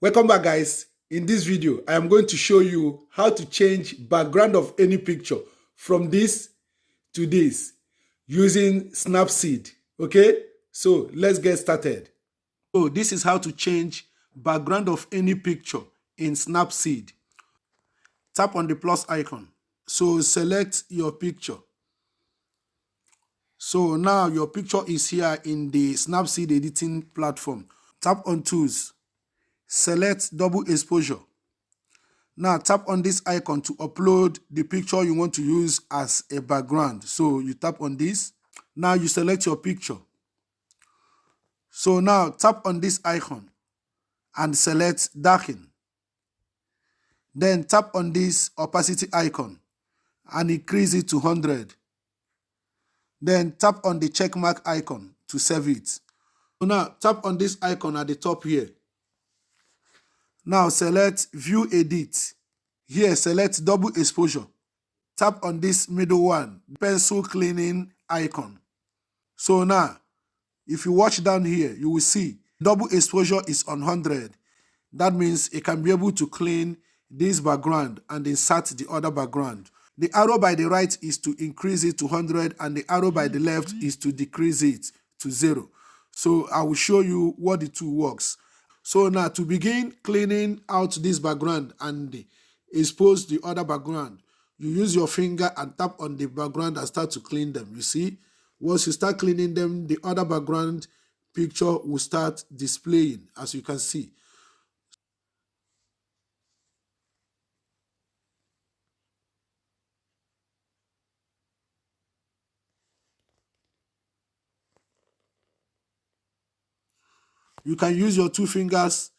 Welcome back, guys. In this video, I am going to show you how to change background of any picture from this to this using SnapSeed. Okay, so let's get started. So this is how to change background of any picture in SnapSeed. Tap on the plus icon. So select your picture. So now your picture is here in the SnapSeed editing platform. Tap on tools. Select double exposure. Now tap on this icon to upload the picture you want to use as a background. So you tap on this. Now you select your picture. So now tap on this icon and select darken. Then tap on this opacity icon and increase it to 100. Then tap on the check mark icon to save it. So now tap on this icon at the top here. Now select view edit. Here select double exposure. Tap on this middle one, pencil cleaning icon. So now if you watch down here, you will see double exposure is on 100. That means it can be able to clean this background and insert the other background. The arrow by the right is to increase it to 100 and the arrow by the left is to decrease it to 0. So I will show you what the two works. So now to begin cleaning out this background and expose the other background, you use your finger and tap on the background and start to clean them. You see, once you start cleaning them, the other background picture will start displaying, as you can see. You can use your two fingers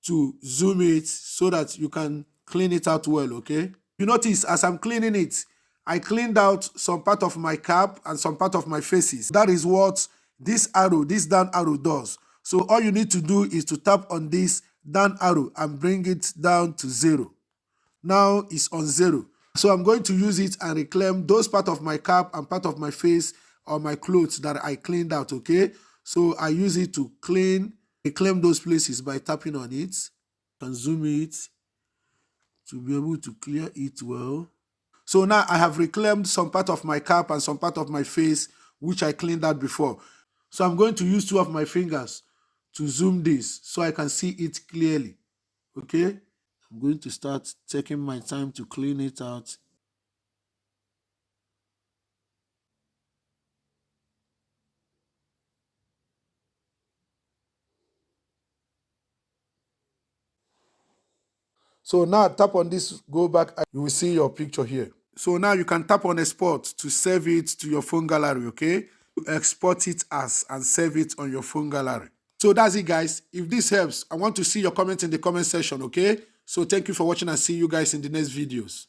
to zoom it so that you can clean it out well, okay? You notice as I'm cleaning it, I cleaned out some part of my cap and some part of my faces. That is what this arrow, this down arrow does. So all you need to do is to tap on this down arrow and bring it down to 0. Now it's on 0. So I'm going to use it and reclaim those part of my cap and part of my face or my clothes that I cleaned out, okay? So I use it to reclaim those places by tapping on it. And zoom it to be able to clear it well. So now I have reclaimed some part of my cap and some part of my face, which I cleaned out before. So I'm going to use two of my fingers to zoom this so I can see it clearly. Okay? I'm going to start taking my time to clean it out. So now tap on this, go back, you will see your picture here. So now you can tap on export to save it to your phone gallery, okay? Export it as and save it on your phone gallery. So that's it, guys. If this helps, I want to see your comments in the comment section, okay? So thank you for watching and see you guys in the next videos.